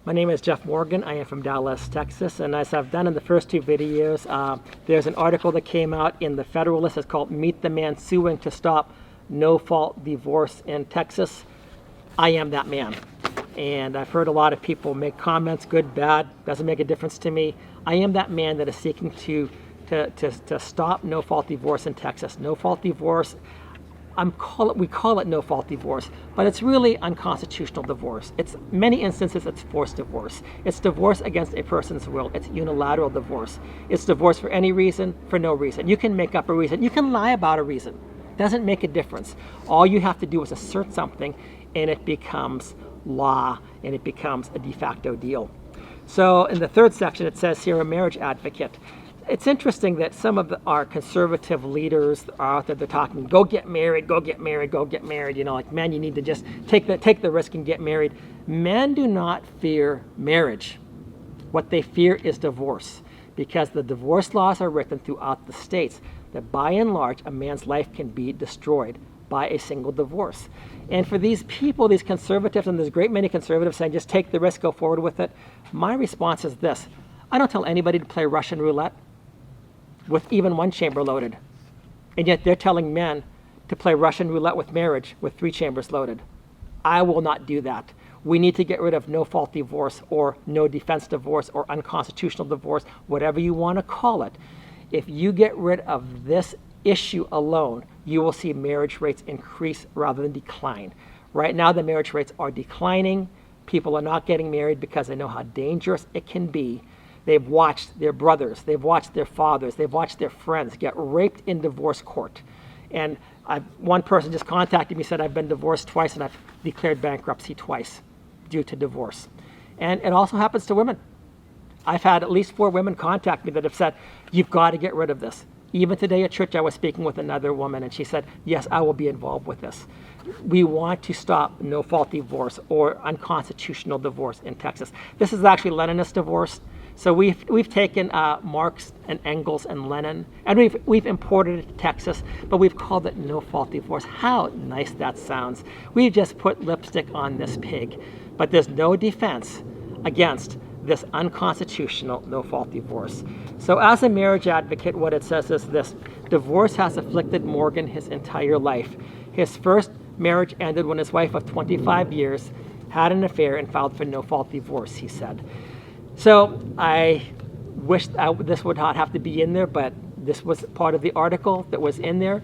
My name is Jeff Morgan. I am from Dallas, Texas, and as I've done in the first two videos, there's an article that came out in the Federalist. It's called Meet the Man Suing to Stop No-Fault Divorce in Texas. I am that man. And I've heard a lot of people make comments, good, bad, doesn't make a difference to me. I am that man that is seeking to stop no-fault divorce in Texas. No-fault divorce, we call it no-fault divorce, but it's really unconstitutional divorce. It's many instances it's forced divorce. It's divorce against a person's will. It's unilateral divorce. It's divorce for any reason, for no reason. You can make up a reason. You can lie about a reason. Doesn't make a difference. All you have to do is assert something, and it becomes law, and it becomes a de facto deal. So in the third section, it says here, a marriage advocate. It's interesting that some of our conservative leaders are out there, they're talking, go get married, go get married, go get married. You know, like, man, you need to just take the risk and get married. Men do not fear marriage. What they fear is divorce, because the divorce laws are written throughout the states that by and large, a man's life can be destroyed by a single divorce. And for these people, these conservatives, and there's a great many conservatives saying, just take the risk, go forward with it. My response is this. I don't tell anybody to play Russian roulette with even one chamber loaded. And yet they're telling men to play Russian roulette with marriage with 3 chambers loaded. I will not do that. We need to get rid of no-fault divorce or no defense divorce or unconstitutional divorce, whatever you want to call it. If you get rid of this issue alone, you will see marriage rates increase rather than decline. Right now, the marriage rates are declining. People are not getting married because they know how dangerous it can be. They've watched their brothers, they've watched their fathers, they've watched their friends get raped in divorce court. And one person just contacted me, said, I've been divorced twice and I've declared bankruptcy twice due to divorce. And it also happens to women. I've had at least 4 women contact me that have said, you've got to get rid of this. Even today at church, I was speaking with another woman, and she said, yes, I will be involved with this. We want to stop no-fault divorce or unconstitutional divorce in Texas. This is actually Leninist divorce. So we've taken Marx and Engels and Lenin, and we've imported it to Texas, but we've called it no-fault divorce. How nice that sounds. We've just put lipstick on this pig, but there's no defense against this unconstitutional no-fault divorce. So as a marriage advocate, what it says is this: divorce has afflicted Morgan his entire life. His first marriage ended when his wife of 25 years had an affair and filed for no-fault divorce, he said. So I wish this would not have to be in there, but this was part of the article that was in there.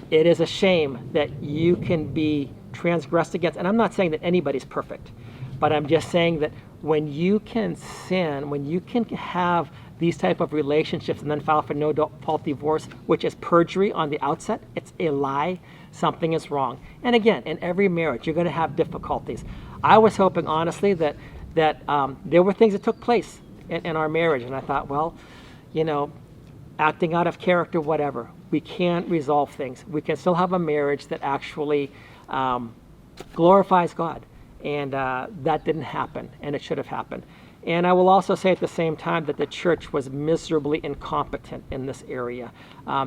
It is a shame that you can be transgressed against, and I'm not saying that anybody's perfect, but I'm just saying that when you can sin, when you can have these type of relationships and then file for no-fault divorce, which is perjury on the outset, it's a lie, something is wrong. And again, in every marriage, you're going to have difficulties. I was hoping, honestly, that there were things that took place in our marriage, and I thought, well, you know, acting out of character, whatever, we can't resolve things. We can still have a marriage that actually glorifies God. And that didn't happen, and it should have happened. And I will also say at the same time that the church was miserably incompetent in this area.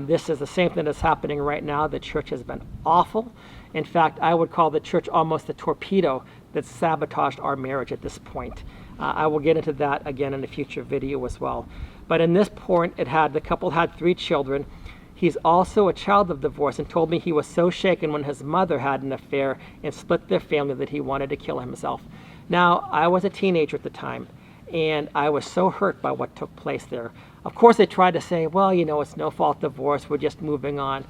This is the same thing that's happening right now. The church has been awful. In fact, I would call the church almost the torpedo that sabotaged our marriage at this point. I will get into that again in a future video as well. But in this point, the couple had 3 children. He's also a child of divorce and told me he was so shaken when his mother had an affair and split their family that he wanted to kill himself. Now, I was a teenager at the time, and I was so hurt by what took place there. Of course, they tried to say, well, you know, it's no-fault divorce, we're just moving on.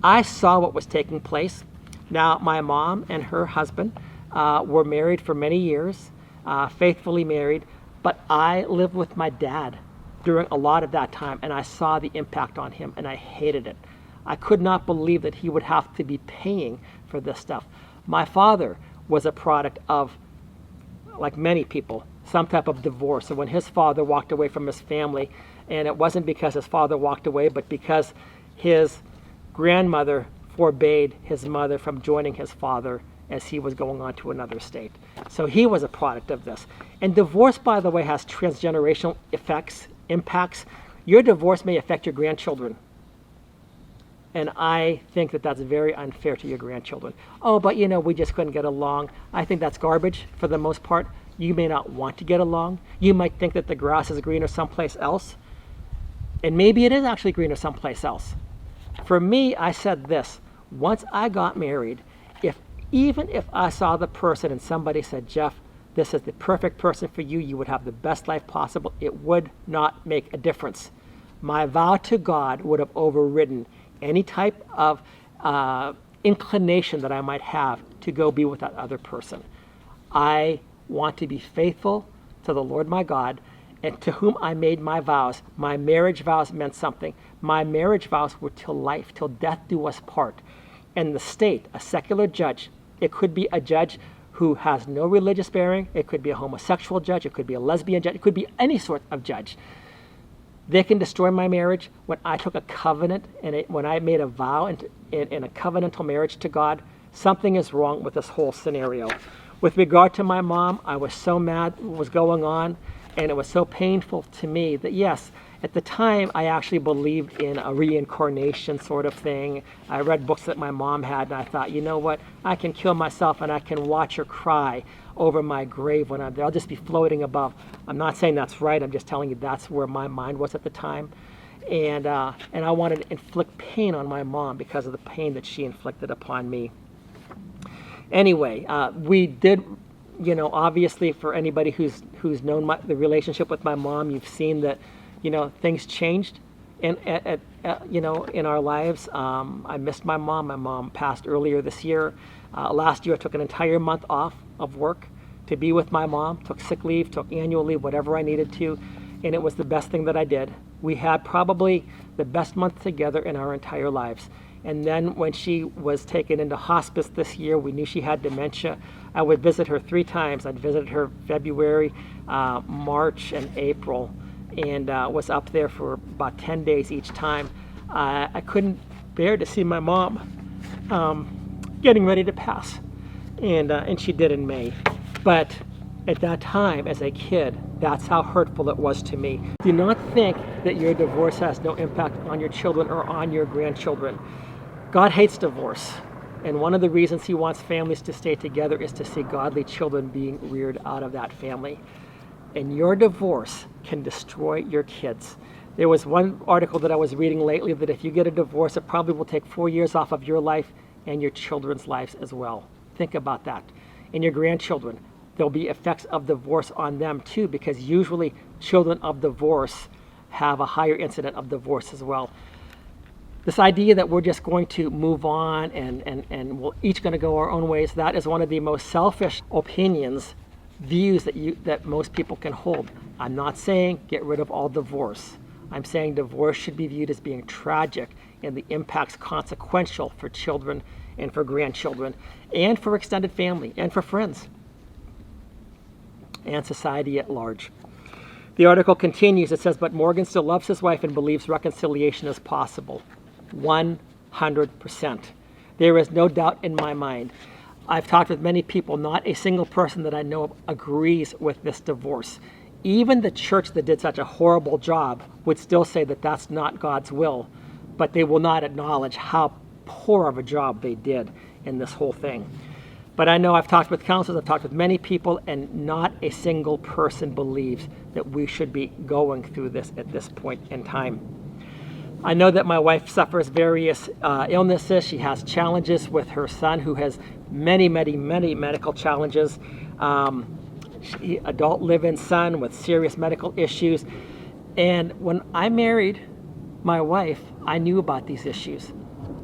I saw what was taking place. Now, my mom and her husband were married for many years, faithfully married, but I lived with my dad during a lot of that time, and I saw the impact on him, and I hated it. I could not believe that he would have to be paying for this stuff. My father was a product of, like many people, some type of divorce. So when his father walked away from his family, and it wasn't because his father walked away, but because his grandmother forbade his mother from joining his father as he was going on to another state. So he was a product of this. And divorce, by the way, has transgenerational impacts. Your divorce may affect your grandchildren. And I think that that's very unfair to your grandchildren. Oh, but we just couldn't get along. I think that's garbage for the most part. You may not want to get along. You might think that the grass is greener someplace else. And maybe it is actually greener someplace else. For me, I said this. Once I got married, even if I saw the person and somebody said, Jeff, this is the perfect person for you, you would have the best life possible, it would not make a difference. My vow to God would have overridden any type of inclination that I might have to go be with that other person. I want to be faithful to the Lord my God, and to whom I made my vows. My marriage vows meant something. My marriage vows were till life, till death do us part. And the state, a secular judge, it could be a judge who has no religious bearing, it could be a homosexual judge, it could be a lesbian judge, it could be any sort of judge. They can destroy my marriage. When I took a covenant and when I made a vow in a covenantal marriage to God, something is wrong with this whole scenario. With regard to my mom, I was so mad what was going on, and it was so painful to me that, yes, at the time I actually believed in a reincarnation sort of thing. I read books that my mom had, and I thought, you know what, I can kill myself and I can watch her cry over my grave when I'm there. I'll just be floating above. I'm not saying that's right. I'm just telling you that's where my mind was at the time. And I wanted to inflict pain on my mom because of the pain that she inflicted upon me. Anyway, we did, obviously for anybody who's known the relationship with my mom, you've seen that, things changed in our lives. I missed my mom. My mom passed earlier this year. Last year I took an entire month off of work to be with my mom, took sick leave, took annual leave, whatever I needed to, and it was the best thing that I did. We had probably the best month together in our entire lives. And then when she was taken into hospice this year, we knew she had dementia. I would visit her 3 times. I'd visit her February, March, and April, and was up there for about 10 days each time. I couldn't bear to see my mom getting ready to pass, and she did in May. But at that time, as a kid, that's how hurtful it was to me. Do not think that your divorce has no impact on your children or on your grandchildren. God hates divorce, and one of the reasons he wants families to stay together is to see godly children being reared out of that family. And your divorce can destroy your kids. There was one article that I was reading lately that if you get a divorce, it probably will take 4 years off of your life and your children's lives as well. Think about that. And your grandchildren, there'll be effects of divorce on them too, because usually children of divorce have a higher incident of divorce as well. This idea that we're just going to move on and we're each going to go our own ways, that is one of the most selfish views that most people can hold. I'm not saying get rid of all divorce. I'm saying divorce should be viewed as being tragic and the impacts consequential for children and for grandchildren and for extended family and for friends and society at large. The article continues. It says, but Morgan still loves his wife and believes reconciliation is possible. 100%. There is no doubt in my mind. I've talked with many people. Not a single person that I know of agrees with this divorce. Even the church that did such a horrible job would still say that that's not God's will, but they will not acknowledge how poor of a job they did in this whole thing. But I know I've talked with counselors, I've talked with many people, and not a single person believes that we should be going through this at this point in time. I know that my wife suffers various illnesses. She has challenges with her son, who has many medical challenges. Adult live-in son with serious medical issues. And when I married my wife, I knew about these issues.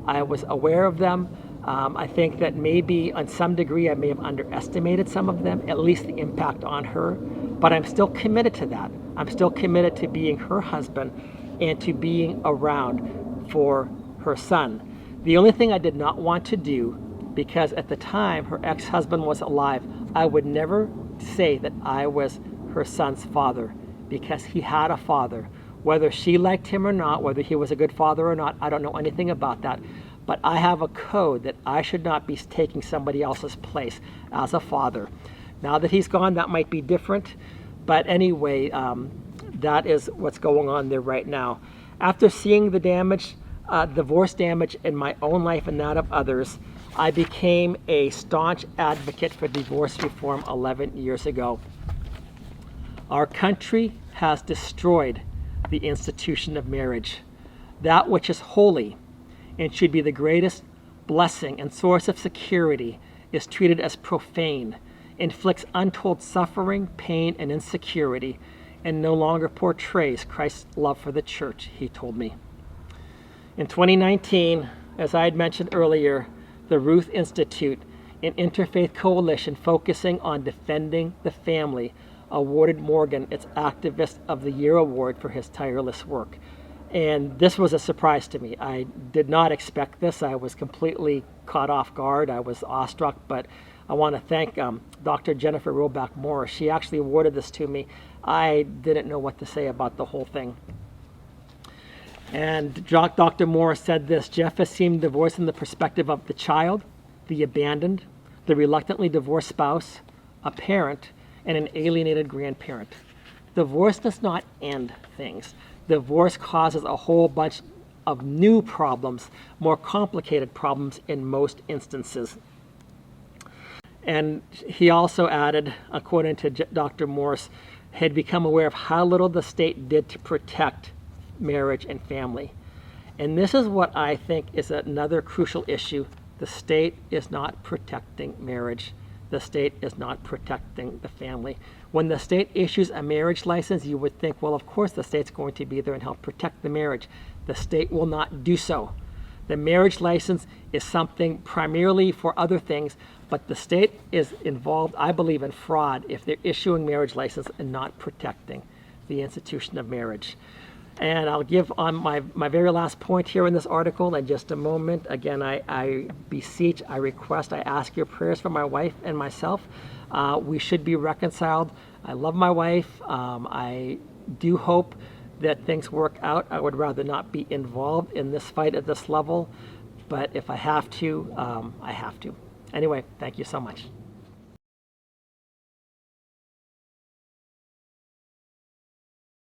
I was aware of them. I think that maybe on some degree I may have underestimated some of them, at least the impact on her. But I'm still committed to that. I'm still committed to being her husband and to being around for her son. The only thing I did not want to do, because at the time her ex-husband was alive, I would never say that I was her son's father, because he had a father. Whether she liked him or not, whether he was a good father or not, I don't know anything about that. But I have a code that I should not be taking somebody else's place as a father. Now that he's gone, that might be different. But anyway, that is what's going on there right now. After seeing the damage divorce damage in my own life and that of others, I became a staunch advocate for divorce reform 11 years ago. Our country has destroyed the institution of marriage. That which is holy and should be the greatest blessing and source of security is treated as profane, inflicts untold suffering, pain, and insecurity, and no longer portrays Christ's love for the church, he told me. In 2019, as I had mentioned earlier, the Ruth Institute, an interfaith coalition focusing on defending the family, awarded Morgan its Activist of the Year award for his tireless work. And this was a surprise to me. I did not expect this. I was completely caught off guard. I was awestruck, but I want to thank Dr. Jennifer Roback Morris. She actually awarded this to me. I didn't know what to say about the whole thing. And Dr. Morris said this: Jeff has seen divorce in the perspective of the child, the abandoned, the reluctantly divorced spouse, a parent, and an alienated grandparent. Divorce does not end things. Divorce causes a whole bunch of new problems, more complicated problems in most instances. And he also added, according to Dr. Morris, had become aware of how little the state did to protect marriage and family. And this is what I think is another crucial issue. The state is not protecting marriage. The state is not protecting the family. When the state issues a marriage license, you would think, well, of course the state's going to be there and help protect the marriage. The state will not do so. The marriage license is something primarily for other things, but the state is involved, I believe, in fraud if they're issuing marriage license and not protecting the institution of marriage. And I'll give on my very last point here in this article in just a moment. Again, I beseech, I request, I ask your prayers for my wife and myself. We should be reconciled. I love my wife. I do hope that things work out. I would rather not be involved in this fight at this level, but if I have to, I have to. Anyway, thank you so much.